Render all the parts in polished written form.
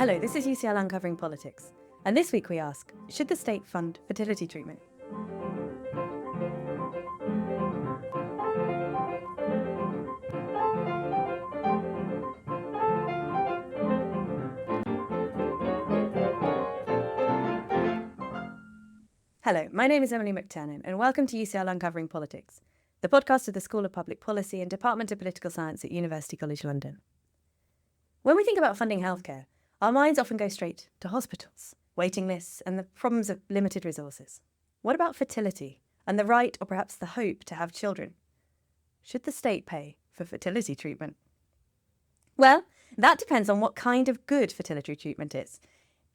Hello, this is UCL Uncovering Politics, and this week we ask, should the state fund fertility treatment? Hello, my name is Emily McTernan, and welcome to UCL Uncovering Politics, the podcast of the School of Public Policy and Department of Political Science at University College London. When we think about funding healthcare, our minds often go straight to hospitals, waiting lists, and the problems of limited resources. What about fertility and the right, or perhaps the hope, to have children? Should the state pay for fertility treatment? Well, that depends on what kind of good fertility treatment is.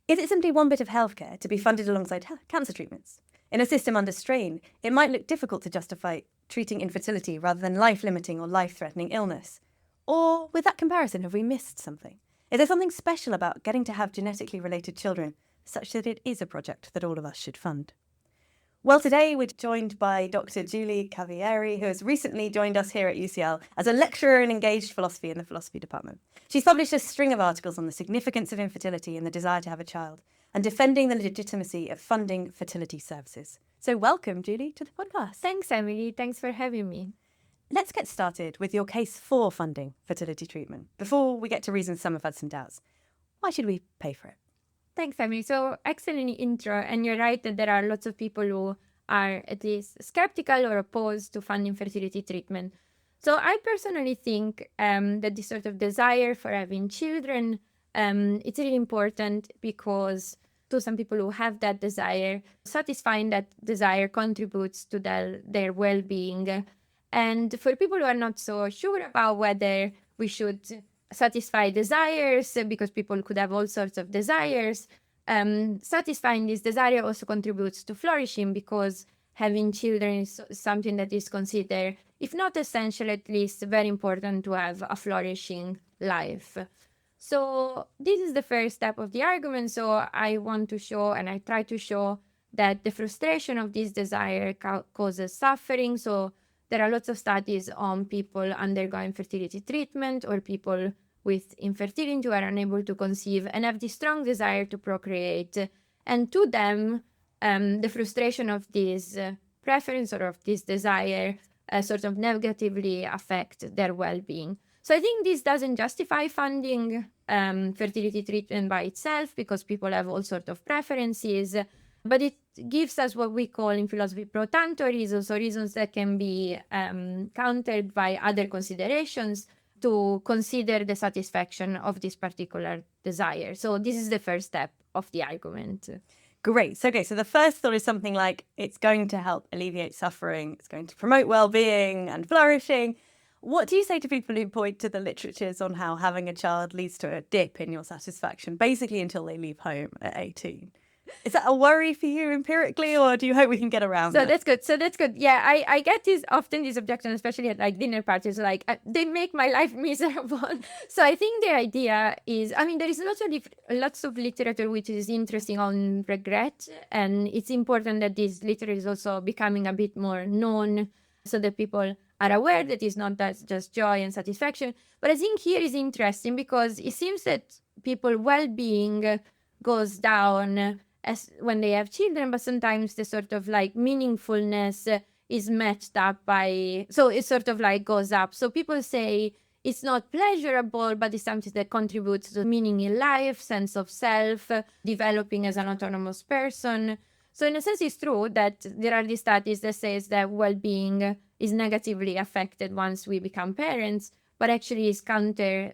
Is it simply one bit of healthcare to be funded alongside cancer treatments? In a system under strain, it might look difficult to justify treating infertility rather than life-limiting or life-threatening illness. Or, with that comparison, have we missed something? Is there something special about getting to have genetically related children, such that it is a project that all of us should fund? Well, today we're joined by Dr. Julie Cavalieri, who has recently joined us here at UCL as a lecturer in engaged philosophy in the philosophy department. She's published a string of articles on the significance of infertility and the desire to have a child, and defending the legitimacy of funding fertility services. So welcome, Julie, to the podcast. Thanks, Emily. Thanks for having me. Let's get started with your case for funding fertility treatment. Before we get to reasons some have had some doubts, why should we pay for it? Thanks, Emily. So, excellent intro. And you're right that there are lots of people who are at least skeptical or opposed to funding fertility treatment. So, I personally think that this sort of desire for having children, it's really important because to some people who have that desire, satisfying that desire contributes to their well-being. And for people who are not so sure about whether we should satisfy desires, because people could have all sorts of desires, satisfying this desire also contributes to flourishing, because having children is something that is considered, if not essential, at least very important to have a flourishing life. So this is the first step of the argument. So I want to show, and I try to show, that the frustration of this desire causes suffering. So there are lots of studies on people undergoing fertility treatment or people with infertility who are unable to conceive and have this strong desire to procreate. And to them, the frustration of this preference or of this desire sort of negatively affect their well-being. So I think this doesn't justify funding fertility treatment by itself, because people have all sorts of preferences, but it gives us what we call in philosophy pro tanto reasons, or reasons that can be countered by other considerations to consider the satisfaction of this particular desire. So this is the first step of the argument. Great. So the first thought is something like it's going to help alleviate suffering, it's going to promote well-being and flourishing. What do you say to people who point to the literatures on how having a child leads to a dip in your satisfaction, basically until they leave home at 18? Is that a worry for you empirically, or do you hope we can get around it? That's good. Yeah, I get often this objection, especially at like dinner parties, like they make my life miserable. So I think the idea is, I mean, there is lots of literature which is interesting on regret, and it's important that this literature is also becoming a bit more known so that people are aware that it's not that just joy and satisfaction. But I think here is interesting because it seems that people's well-being goes down as when they have children, but sometimes the sort of like meaningfulness is matched up by, so it sort of like goes up. So people say it's not pleasurable, but it's something that contributes to meaning in life, sense of self, developing as an autonomous person. So in a sense, it's true that there are these studies that says that well-being is negatively affected once we become parents, but actually is countered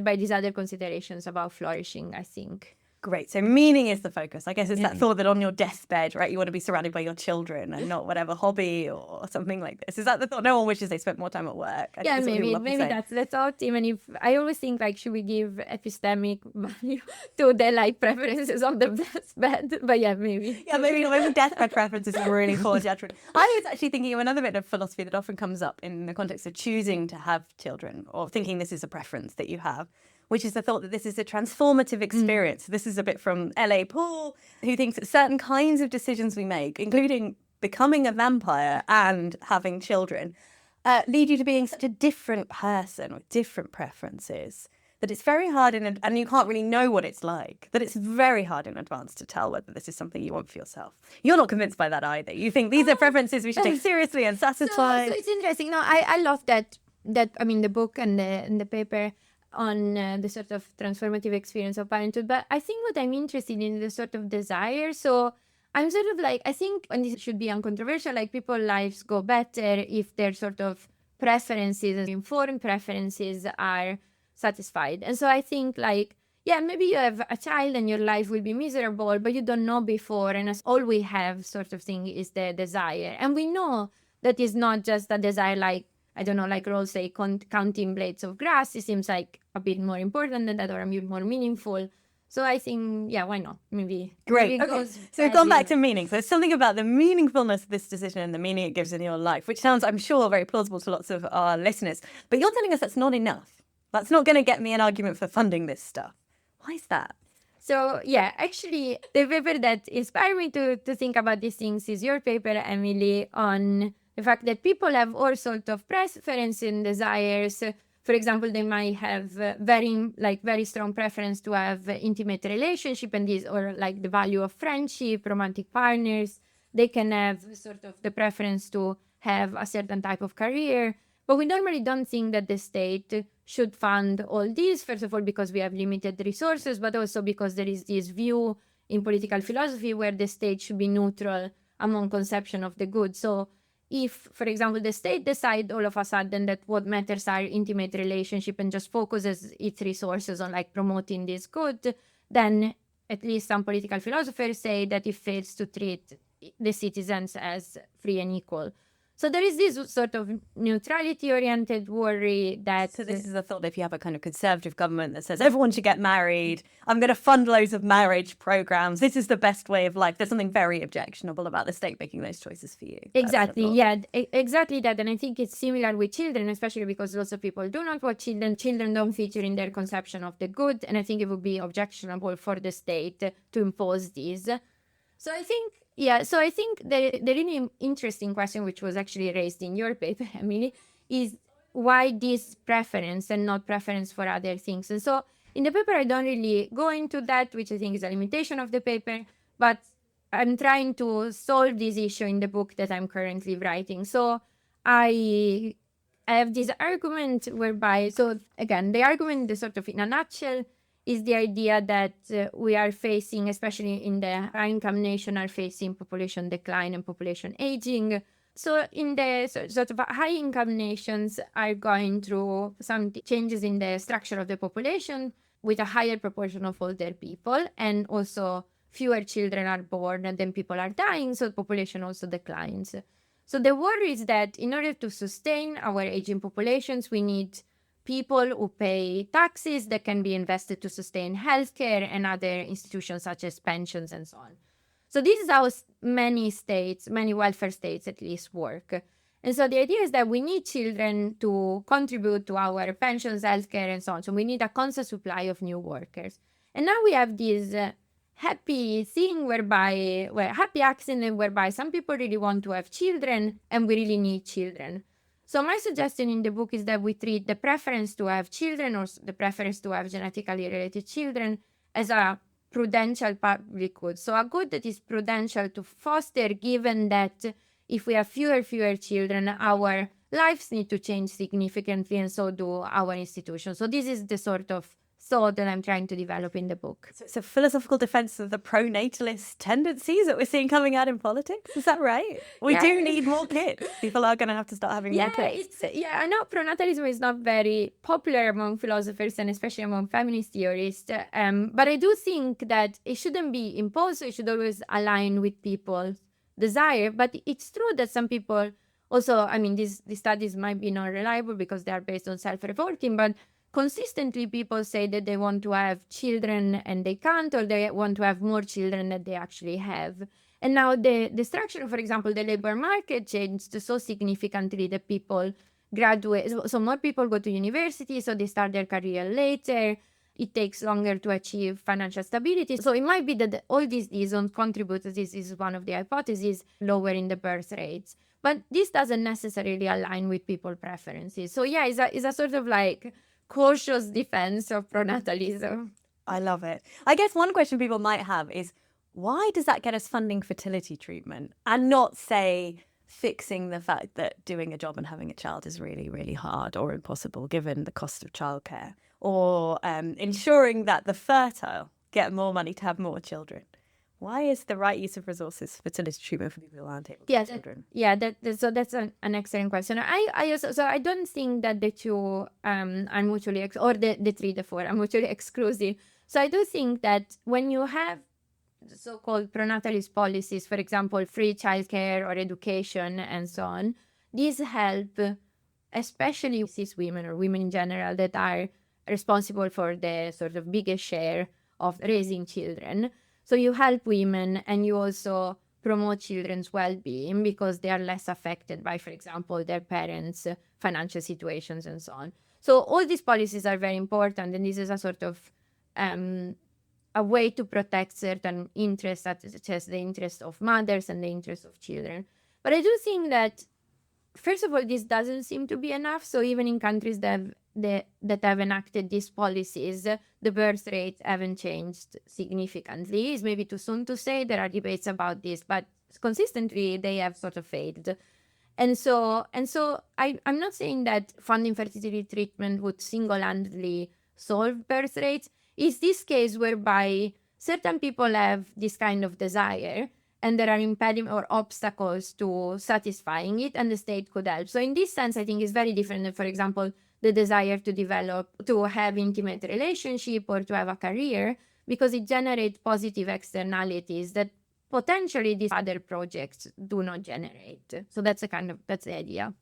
by these other considerations about flourishing, I think. Great. So meaning is the focus. I guess it's that thought that on your deathbed, right, you want to be surrounded by your children and not whatever hobby or something like this. Is that the thought? No one wishes they spent more time at work. Yeah, maybe that's the thought. Even if I always think like, should we give epistemic value to the like preferences on the deathbed? But yeah, maybe. Yeah, maybe deathbed preferences are really poor judgment. I was actually thinking of another bit of philosophy that often comes up in the context of choosing to have children, or thinking this is a preference that you have, which is the thought that this is a transformative experience. This is a bit from L.A. Paul, who thinks that certain kinds of decisions we make, including becoming a vampire and having children, lead you to being such a different person with different preferences that it's very hard and you can't really know what it's like, that it's very hard in advance to tell whether this is something you want for yourself. You're not convinced by that either. You think these are preferences we should take seriously and satisfy. So it's interesting. No, I love that I mean the book and the paper on the sort of transformative experience of parenthood. But I think what I'm interested in is the sort of desire. So I'm sort of like, I think, and this should be uncontroversial, like people's lives go better if their sort of preferences, informed preferences are satisfied. And so I think like, yeah, maybe you have a child and your life will be miserable, but you don't know before. And all we have sort of thing is the desire. And we know that is not just a desire like, I don't know, like Rawls say, counting blades of grass. It seems like a bit more important than that or a bit more meaningful. So I think, yeah, why not? Maybe. Great. Okay. So we've gone back to meaning. So there's something about the meaningfulness of this decision and the meaning it gives in your life, which sounds, I'm sure, very plausible to lots of our listeners. But you're telling us that's not enough. That's not going to get me an argument for funding this stuff. Why is that? So, yeah, actually, the paper that inspired me to think about these things is your paper, Emily, on the fact that people have all sorts of preferences and desires. For example, they might have very strong preference to have intimate relationship and these, or like the value of friendship, romantic partners. They can have sort of the preference to have a certain type of career. But we normally don't think that the state should fund all these, first of all, because we have limited resources, but also because there is this view in political philosophy where the state should be neutral among conception of the good. So if, for example, the state decides all of a sudden that what matters are intimate relationship and just focuses its resources on like promoting this good, then at least some political philosophers say that it fails to treat the citizens as free and equal. So there is this sort of neutrality-oriented worry that... So this is a thought that if you have a kind of conservative government that says everyone should get married, I'm going to fund loads of marriage programs, this is the best way of life. There's something very objectionable about the state making those choices for you. Exactly, yeah, exactly that. And I think it's similar with children, especially because lots of people do not want children. Children don't feature in their conception of the good. And I think it would be objectionable for the state to impose these. So I think the really interesting question, which was actually raised in your paper, Emily, is why this preference and not preference for other things. And so in the paper, I don't really go into that, which I think is a limitation of the paper, but I'm trying to solve this issue in the book that I'm currently writing. So I have this argument whereby, so again, the argument is sort of in a nutshell, is the idea that we are facing, especially in the high-income nation, are facing population decline and population aging. So in the sort of high-income nations are going through some changes in the structure of the population with a higher proportion of older people, and also fewer children are born than people are dying, so the population also declines. So the worry is that in order to sustain our aging populations, we need people who pay taxes that can be invested to sustain healthcare and other institutions such as pensions and so on. So this is how many states, many welfare states at least, work. And so the idea is that we need children to contribute to our pensions, healthcare, and so on. So we need a constant supply of new workers. And now we have this happy thing happy accident whereby some people really want to have children and we really need children. So my suggestion in the book is that we treat the preference to have children or the preference to have genetically related children as a prudential public good. So a good that is prudential to foster, given that if we have fewer children, our lives need to change significantly, and so do our institutions. So this is the sort of thought that I'm trying to develop in the book. So it's a philosophical defense of the pro-natalist tendencies that we're seeing coming out in politics. Is that right? We do need more kids. People are going to have to start having more kids. I know pronatalism is not very popular among philosophers and especially among feminist theorists. But I do think that it shouldn't be imposed. It should always align with people's desire. But it's true that some people also, I mean, these studies might be not reliable because they are based on self-reporting, but consistently people say that they want to have children and they can't, or they want to have more children than they actually have. And now the structure, for example, the labor market changed so significantly that people graduate, so more people go to university, so they start their career later. It takes longer to achieve financial stability. So it might be that all these reasons contribute, this is one of the hypotheses, lowering the birth rates. But this doesn't necessarily align with people's preferences. So yeah, it's a sort of like cautious defense of pronatalism. I love it. I guess one question people might have is, why does that get us funding fertility treatment and not, say, fixing the fact that doing a job and having a child is really, really hard or impossible given the cost of childcare, or ensuring that the fertile get more money to have more children? Why is the right use of resources fertility treatment for people who aren't able to have children? So that's an excellent question. I also, so I don't think that the two are mutually or the three, the four are mutually exclusive. So I do think that when you have so-called pronatalist policies, for example, free childcare or education and so on, these help, especially cis women or women in general that are responsible for the sort of biggest share of raising children. So you help women and you also promote children's well-being because they are less affected by, for example, their parents' financial situations and so on. So all these policies are very important, and this is a sort of a way to protect certain interests, such as the interest of mothers and the interest of children. But I do think that, first of all, this doesn't seem to be enough. So even in countries that have enacted these policies, the birth rates haven't changed significantly. It's maybe too soon to say. There are debates about this, but consistently they have sort of failed. And so I'm not saying that funding fertility treatment would single-handedly solve birth rates. Is this case whereby certain people have this kind of desire and there are impediments or obstacles to satisfying it, and the state could help. So in this sense, I think it's very different than, for example, the desire to have intimate relationship or to have a career, because it generates positive externalities that potentially these other projects do not generate. So that's the idea.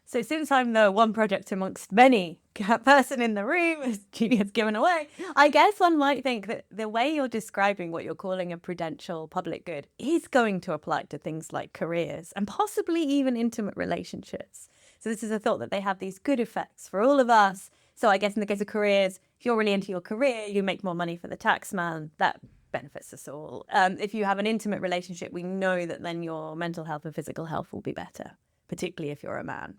So since I'm the one project amongst many person in the room, as Julia's given away, I guess one might think that the way you're describing what you're calling a prudential public good is going to apply to things like careers and possibly even intimate relationships. So this is a thought that they have these good effects for all of us. So I guess in the case of careers, if you're really into your career, you make more money for the tax man. That benefits us all. If you have an intimate relationship, we know that then your mental health and physical health will be better, particularly if you're a man.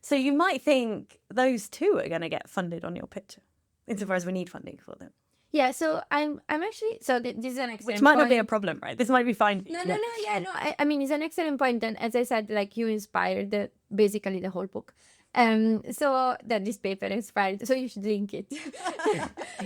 So you might think those two are going to get funded on your picture, insofar as we need funding for them. Yeah, so I'm actually, so this is an excellent Which might not be point. a problem, right? This might be fine. No. I mean, it's an excellent point, and as I said, like, you inspired basically the whole book. So that this paper inspired, so you should link it.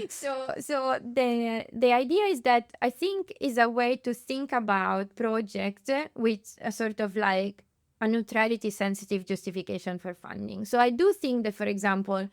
So the idea is that I think is a way to think about projects with a sort of like a neutrality sensitive justification for funding. So I do think that, for example,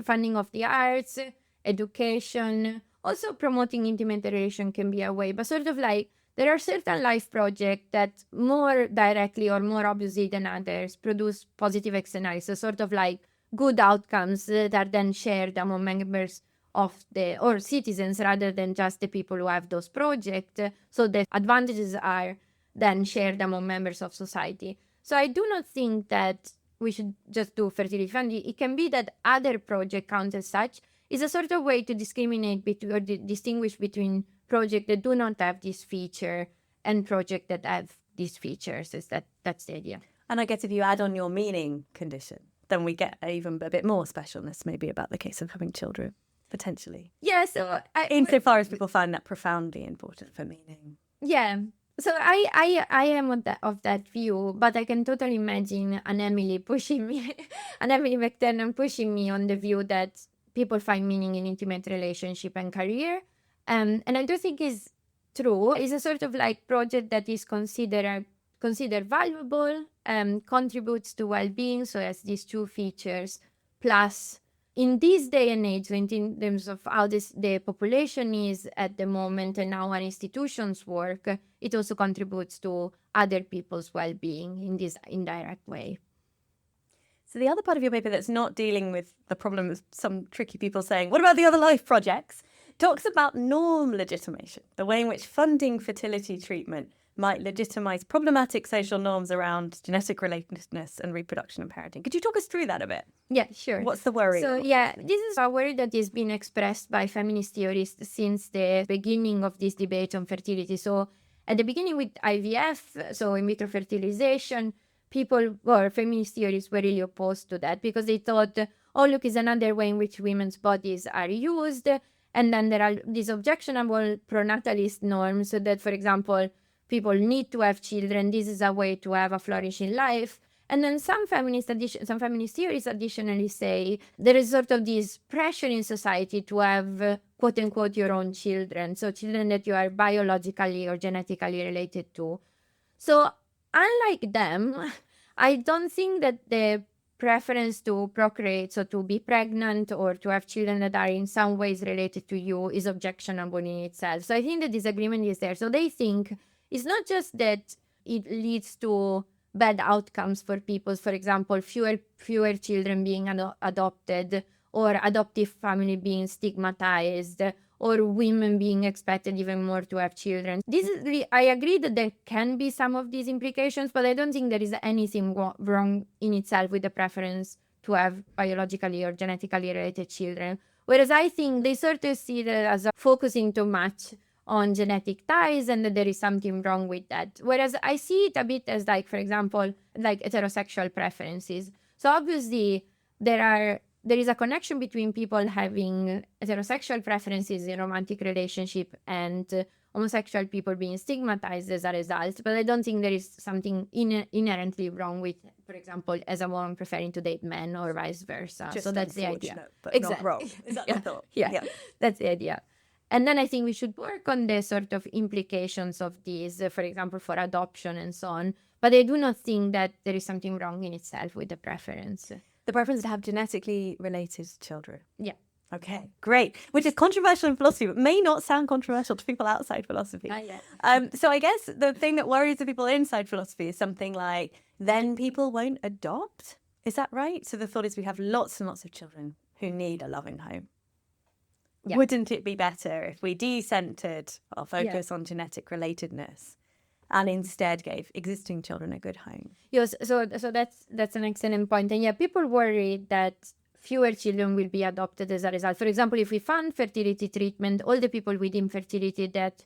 funding of the arts, education, also promoting intimate relation can be a way, but sort of like there are certain life projects that more directly or more obviously than others produce positive externalities, so sort of like good outcomes that are then shared among members of or citizens rather than just the people who have those projects. So the advantages are then shared among members of society. So I do not think that we should just do fertility funding. It can be that other projects count as such. It's a sort of way to discriminate between or distinguish between projects that do not have this feature and projects that have these features. That's the idea. And I guess if you add on your meaning condition, then we get even a bit more specialness maybe about the case of having children, potentially. Yeah, so insofar as people find that profoundly important for meaning. Yeah. So I am of that view, but I can totally imagine an Emily McTernan pushing me on the view that people find meaning in intimate relationship and career. And I do think is true. It's a sort of like project that is considered valuable, contributes to well-being, so has these two features, plus in this day and age, in terms of how the population is at the moment and how our institutions work, it also contributes to other people's well-being in this indirect way. So the other part of your paper that's not dealing with the problem of some tricky people saying, what about the other life projects, talks about norm legitimation, the way in which funding fertility treatment might legitimize problematic social norms around genetic relatedness and reproduction and parenting. Could you talk us through that a bit? Yeah, sure. What's the worry? So yeah, this is a worry that has been expressed by feminist theorists since the beginning of this debate on fertility. So at the beginning with IVF, so in vitro fertilization, feminist theorists were really opposed to that because they thought, oh, look, is another way in which women's bodies are used. And then there are these objectionable pronatalist norms, so that, for example, people need to have children. This is a way to have a flourishing life. And then some feminist theories additionally say there is sort of this pressure in society to have quote unquote your own children, so children that you are biologically or genetically related to. So unlike them, I don't think that the preference to procreate, so to be pregnant or to have children that are in some ways related to you, is objectionable in itself. So I think the disagreement is there. So they think it's not just that it leads to bad outcomes for people, for example, fewer children being adopted, or adoptive family being stigmatized, or women being expected even more to have children. I agree that there can be some of these implications, but I don't think there is anything wrong in itself with the preference to have biologically or genetically related children. Whereas I think they sort of see that as focusing too much on genetic ties, and that there is something wrong with that. Whereas I see it a bit as, like, for example, like heterosexual preferences. So obviously there is a connection between people having heterosexual preferences in romantic relationship and homosexual people being stigmatized as a result. But I don't think there is something inherently wrong with, for example, as a woman preferring to date men or vice versa. Just so that's the idea. But not wrong. Is that the thought? Yeah, that's the idea. And then I think we should work on the sort of implications of these, for example, for adoption and so on. But I do not think that there is something wrong in itself with the preference. The preference to have genetically related children. Yeah. Okay, great. Which is controversial in philosophy, but may not sound controversial to people outside philosophy. So I guess the thing that worries the people inside philosophy is something like, then people won't adopt? Is that right? So the thought is we have lots and lots of children who need a loving home. Yeah. Wouldn't it be better if we decentered our focus on genetic relatedness and instead gave existing children a good home? Yes, so that's an excellent point. And people worry that fewer children will be adopted as a result. For example, if we fund fertility treatment, all the people with infertility that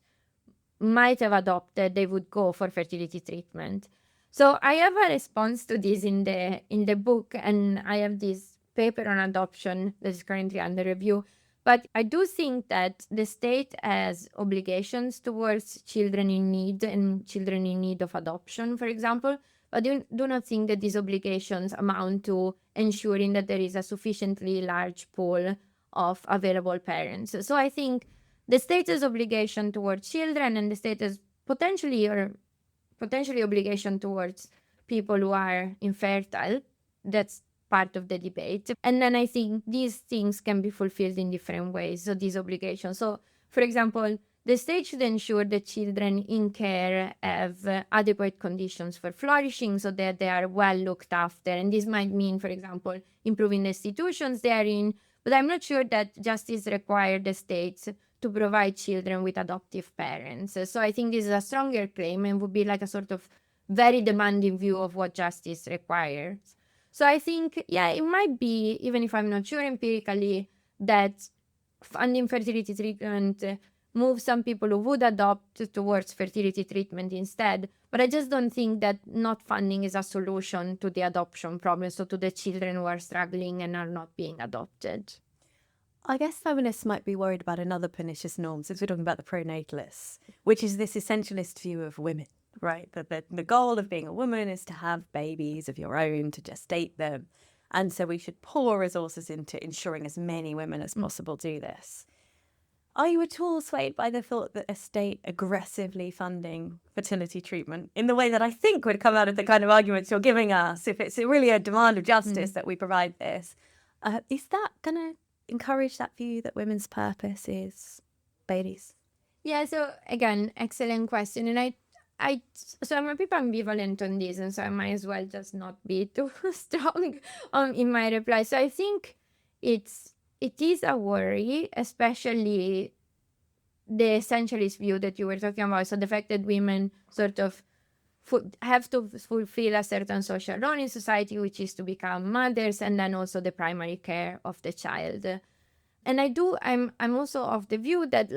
might have adopted, they would go for fertility treatment. So I have a response to this in the book, and I have this paper on adoption that is currently under review. But I do think that the state has obligations towards children in need and children in need of adoption, for example. But I do not think that these obligations amount to ensuring that there is a sufficiently large pool of available parents. So I think the state has obligation towards children, and the state has potentially obligation towards people who are infertile. That's part of the debate. And then I think these things can be fulfilled in different ways, so these obligations. So, for example, the state should ensure that children in care have adequate conditions for flourishing, so that they are well looked after. And this might mean, for example, improving the institutions they are in. But I'm not sure that justice requires the states to provide children with adoptive parents. So I think this is a stronger claim and would be like a sort of very demanding view of what justice requires. So I think, it might be, even if I'm not sure empirically, that funding fertility treatment moves some people who would adopt towards fertility treatment instead. But I just don't think that not funding is a solution to the adoption problem, so to the children who are struggling and are not being adopted. I guess feminists might be worried about another pernicious norm, since we're talking about the pronatalists, which is this essentialist view of women. Right, that the goal of being a woman is to have babies of your own, to gestate them. And so we should pour resources into ensuring as many women as possible do this. Are you at all swayed by the thought that a state aggressively funding fertility treatment in the way that I think would come out of the kind of arguments you're giving us, if it's really a demand of justice that we provide this, is that going to encourage that view that women's purpose is babies? Yeah, so again, excellent question. And I'm a bit ambivalent on this, and so I might as well just not be too strong in my reply. So I think it is a worry, especially the essentialist view that you were talking about. So the fact that women sort of have to fulfill a certain social role in society, which is to become mothers, and then also the primary care of the child. And I'm also of the view that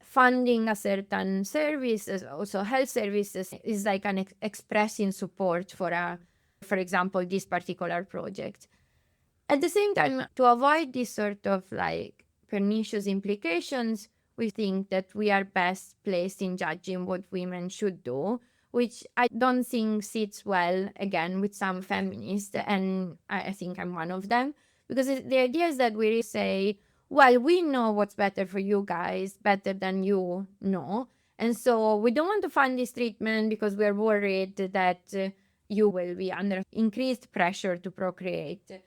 funding a certain service, also health services, is like expressing support for example, this particular project. At the same time, to avoid this sort of like pernicious implications, we think that we are best placed in judging what women should do, which I don't think sits well, again, with some feminists, and I think I'm one of them, because the idea is that we say, well, we know what's better for you guys, better than you know, and so we don't want to fund this treatment because we're worried that you will be under increased pressure to procreate.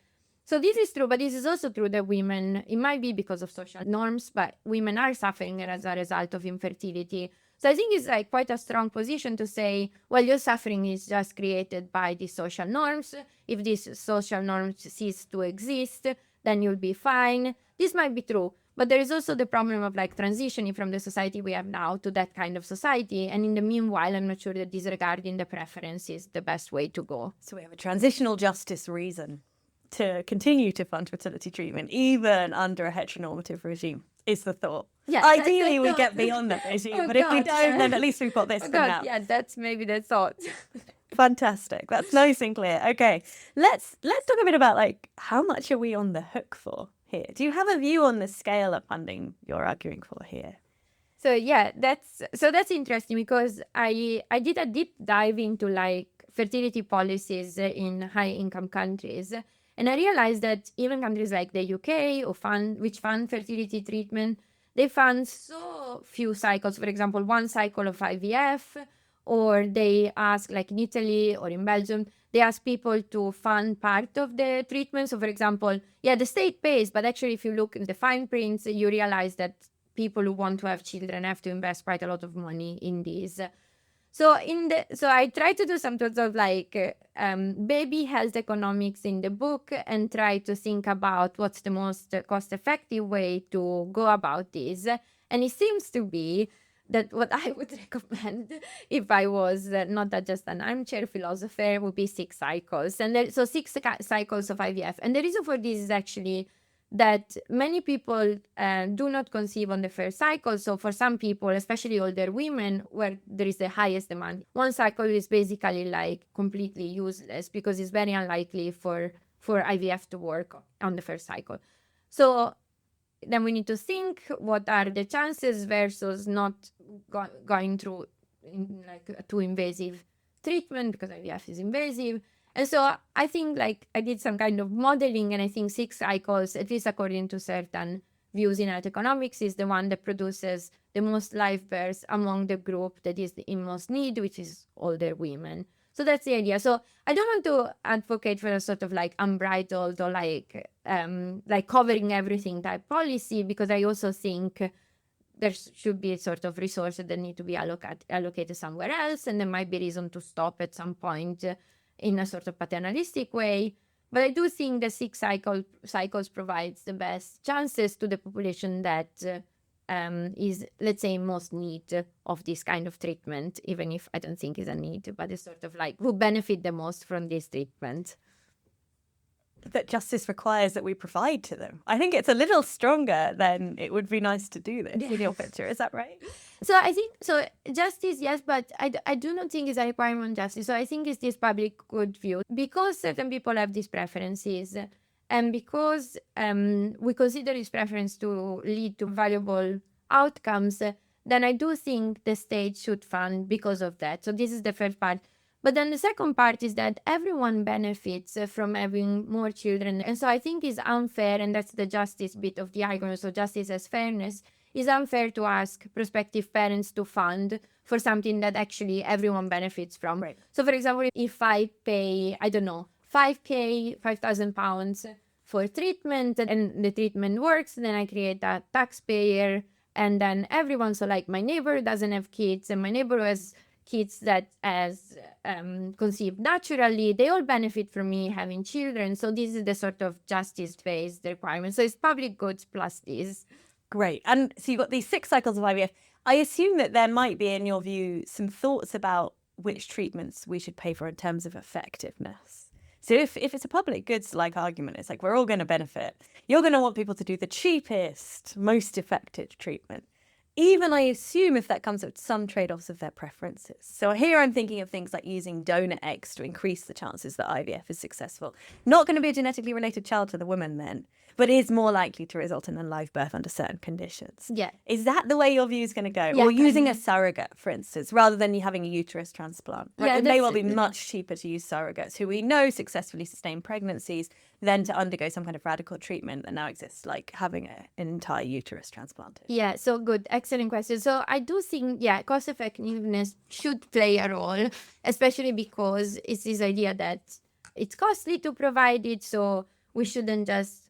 So this is true, but this is also true that women, it might be because of social norms, but women are suffering as a result of infertility. So I think it's like quite a strong position to say, well, your suffering is just created by these social norms. If these social norms cease to exist, then you'll be fine. This might be true, but there is also the problem of like transitioning from the society we have now to that kind of society. And in the meanwhile, I'm not sure that disregarding the preference is the best way to go. So we have a transitional justice reason to continue to fund fertility treatment, even under a heteronormative regime, is the thought. Yeah, ideally, we get beyond that regime, but if we don't, then at least we've got this for now. Yeah, that's maybe the thought. Fantastic. That's nice and clear. Okay, let's talk a bit about like how much are we on the hook for here? Do you have a view on the scale of funding you're arguing for here? So yeah, that's interesting because I did a deep dive into like fertility policies in high income countries. And I realized that even countries like the UK which fund fertility treatment, they fund so few cycles. For example, one cycle of IVF, or they ask, like in Italy or in Belgium, they ask people to fund part of the treatment. So for example, yeah, the state pays, but actually if you look in the fine prints, you realize that people who want to have children have to invest quite a lot of money in these. So I try to do some sort of like baby health economics in the book and try to think about what's the most cost-effective way to go about this. And it seems to be that what I would recommend if I was not just an armchair philosopher would be 6 cycles. And so 6 cycles of IVF. And the reason for this is actually that many people do not conceive on the first cycle. So for some people, especially older women, where there is the highest demand, one cycle is basically like completely useless because it's very unlikely for IVF to work on the first cycle. So then we need to think what are the chances versus not going through like a too invasive treatment, because IVF is invasive. And so I think like I did some kind of modeling, and I think 6 cycles, at least according to certain views in health economics, is the one that produces the most live births among the group that is in most need, which is older women. So that's the idea. So I don't want to advocate for a sort of like unbridled or like covering everything type policy, because I also think there should be sort of resources that need to be allocated somewhere else, and there might be reason to stop at some point in a sort of paternalistic way. But I do think the 6 cycles provides the best chances to the population that is, let's say, most need of this kind of treatment, even if I don't think is a need, but it's sort of like who benefit the most from this treatment. That justice requires that we provide to them. I think it's a little stronger than it would be nice to do this in your picture. Is that right? So I think, so justice, yes, but I do not think it's a requirement justice. So I think it's this public good view. Because certain people have these preferences, and because we consider this preference to lead to valuable outcomes, then I do think the state should fund because of that. So this is the first part. But then the second part is that everyone benefits from having more children. And so I think it's unfair, and that's the justice bit of the argument. So justice as fairness. It's unfair to ask prospective parents to fund for something that actually everyone benefits from. Right. So for example, if I pay, I don't know, 5,000 pounds for treatment, and the treatment works, then I create a taxpayer, and then everyone, so like my neighbor doesn't have kids, and my neighbor has kids that has conceived naturally, they all benefit from me having children. So this is the sort of justice-based requirement. So it's public goods plus this. Great. And so you've got these 6 cycles of IVF. I assume that there might be, in your view, some thoughts about which treatments we should pay for in terms of effectiveness. So if it's a public goods like argument, it's like we're all going to benefit. You're going to want people to do the cheapest, most effective treatment. even I assume if that comes with some trade-offs of their preferences. So here I'm thinking of things like using donor eggs to increase the chances that IVF is successful. Not going to be a genetically related child to the woman then, but is more likely to result in a live birth under certain conditions. Yeah. Is that the way your view is going to go? Yeah, Or using kind a surrogate, for instance, rather than you having a uterus transplant? Right? Yeah, It may well that's- be much cheaper to use surrogates who we know successfully sustain pregnancies than to undergo some kind of radical treatment that now exists, like having an entire uterus transplanted. Yeah, so good. Excellent question. So I do think, yeah, cost effectiveness should play a role, especially because it's this idea that it's costly to provide it. So we shouldn't just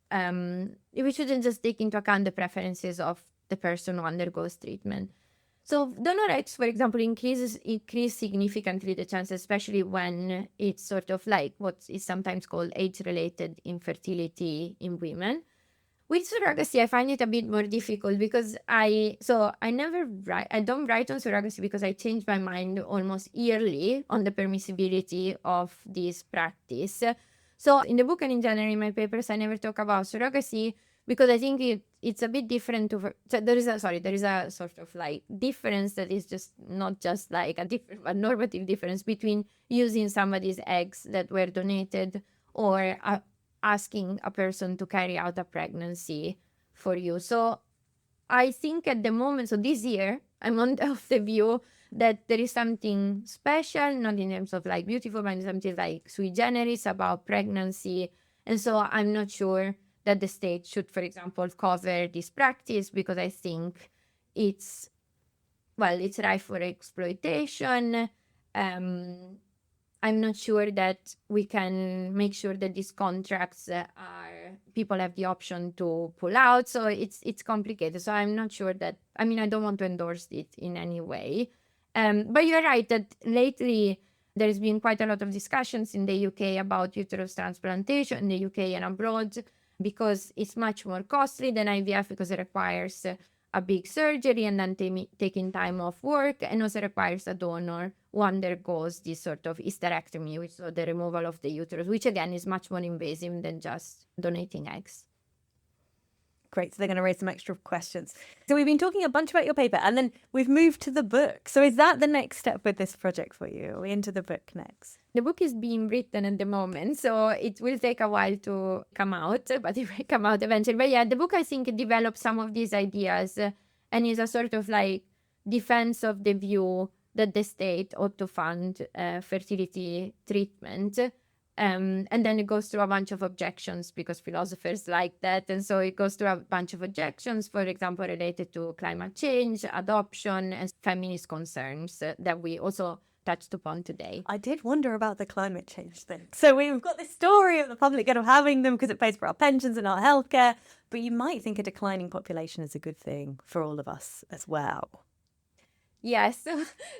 take into account the preferences of the person who undergoes treatment. So donor eggs, for example, increase significantly the chance, especially when it's sort of like what is sometimes called age-related infertility in women. With surrogacy, I find it a bit more difficult because I don't write on surrogacy because I change my mind almost yearly on the permissibility of this practice. So in the book and in general in my papers, I never talk about surrogacy because I think it's a bit different so there is a sort of like difference that is just not just like a normative difference between using somebody's eggs that were donated or asking a person to carry out a pregnancy for you. So I think at the moment, so this year, I'm of the view that there is something special, not in terms of like beautiful, but something like sui generis about pregnancy. And so I'm not sure that the state should, for example, cover this practice because I think it's rife for exploitation. I'm not sure that we can make sure that these contracts people have the option to pull out. So it's complicated. So I'm not sure that, I don't want to endorse it in any way. But you're right that lately there's been quite a lot of discussions in the UK about uterus transplantation in the UK and abroad because it's much more costly than IVF because it requires a big surgery and then taking time off work, and also requires a donor who undergoes this sort of hysterectomy, which is the removal of the uterus, which again is much more invasive than just donating eggs. Great. So they're going to raise some extra questions. So we've been talking a bunch about your paper and then we've moved to the book. So is that the next step with this project for you? Are we into the book next? The book is being written at the moment, so it will take a while to come out, but it will come out eventually. But yeah, the book, I think, develops some of these ideas and is a sort of like defense of the view that the state ought to fund fertility treatment. And then it goes through a bunch of objections because philosophers like that. And so it goes through a bunch of objections, for example, related to climate change, adoption, and feminist concerns that we also touched upon today. I did wonder about the climate change thing. So we've got this story of the public good of having them because it pays for our pensions and our healthcare. But you might think a declining population is a good thing for all of us as well. Yes.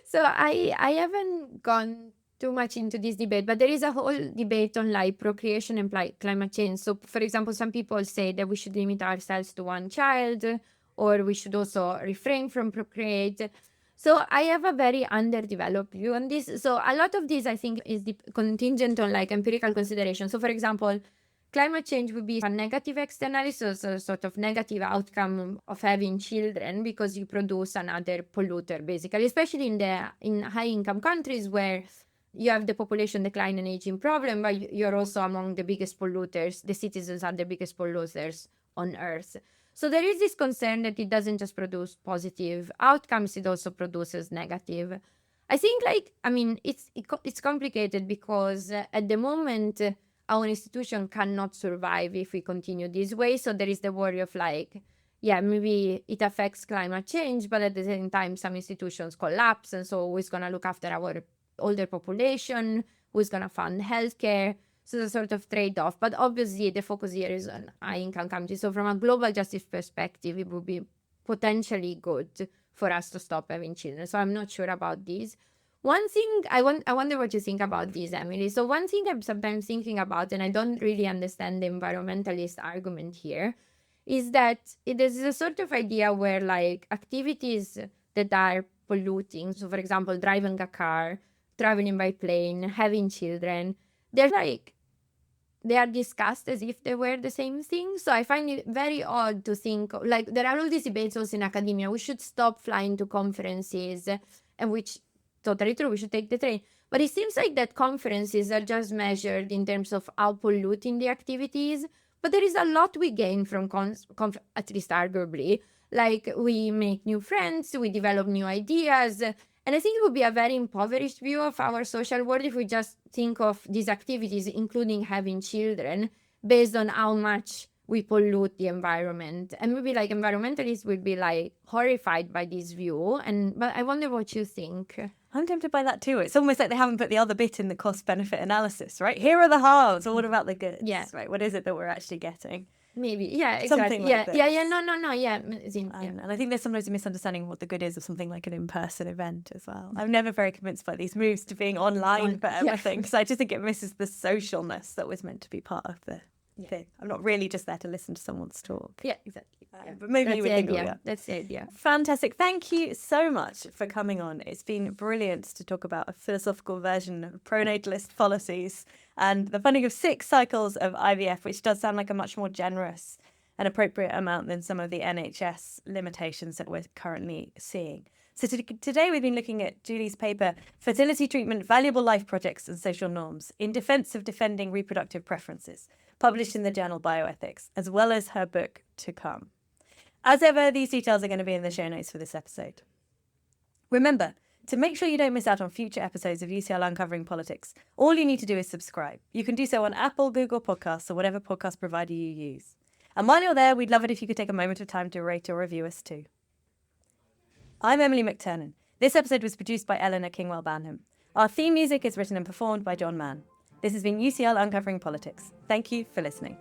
So I haven't gone too much into this debate, but there is a whole debate on like procreation and climate change. So, for example, some people say that we should limit ourselves to one child, or we should also refrain from procreate. So I have a very underdeveloped view on this. So a lot of this, I think, is contingent on like empirical consideration. So, for example, climate change would be a negative externality, so sort of negative outcome of having children because you produce another polluter, basically, especially in high-income countries where you have the population decline and aging problem, but you're also among the biggest polluters. The citizens are the biggest polluters on Earth. So there is this concern that it doesn't just produce positive outcomes, it also produces negative. I think it's complicated because at the moment, our institution cannot survive if we continue this way. So there is the worry of like, yeah, maybe it affects climate change, but at the same time, some institutions collapse. And so who's going to look after our older population? Who's going to fund healthcare? So it's a sort of trade-off. But obviously, the focus here is on high-income countries. So from a global justice perspective, it would be potentially good for us to stop having children. So I'm not sure about this. One thing I wonder what you think about this, Emily. So one thing I'm sometimes thinking about, and I don't really understand the environmentalist argument here, is that there's a sort of idea where like activities that are polluting, so for example, driving a car, traveling by plane, having children, they're like they are discussed as if they were the same thing. So I find it very odd to think, like, there are all these debates also in academia. We should stop flying to conferences, and which totally true, we should take the train. But it seems like that conferences are just measured in terms of how polluting the activities. But there is a lot we gain from at least arguably. Like, we make new friends, we develop new ideas. And I think it would be a very impoverished view of our social world if we just think of these activities, including having children, based on how much we pollute the environment. And maybe like environmentalists would be like horrified by this view. But I wonder what you think. I'm tempted by that too. It's almost like they haven't put the other bit in the cost-benefit analysis, right? Here are the harms, or what about the goods? Yeah. Right. What is it that we're actually getting? Maybe, yeah, exactly. Something like yeah, this. yeah, no, yeah. And I think there's sometimes a misunderstanding of what the good is of something like an in-person event as well. I'm never very convinced by these moves to being online for everything, because I just think it misses the socialness that was meant to be part of the thing. I'm not really just there to listen to someone's talk. Yeah, exactly. But maybe you would think we are. That's the idea. Fantastic. Thank you so much for coming on. It's been brilliant to talk about a philosophical version of pronatalist policies and the funding of 6 cycles of IVF, which does sound like a much more generous and appropriate amount than some of the NHS limitations that we're currently seeing. So today we've been looking at Julie's paper, Fertility Treatment, Valuable Life Projects and Social Norms in Defence of Defending Reproductive Preferences, published in the journal Bioethics, as well as her book To Come. As ever, these details are going to be in the show notes for this episode. Remember, to make sure you don't miss out on future episodes of UCL Uncovering Politics, all you need to do is subscribe. You can do so on Apple, Google Podcasts, or whatever podcast provider you use. And while you're there, we'd love it if you could take a moment of time to rate or review us too. I'm Emily McTernan. This episode was produced by Eleanor Kingwell-Banham. Our theme music is written and performed by John Mann. This has been UCL Uncovering Politics. Thank you for listening.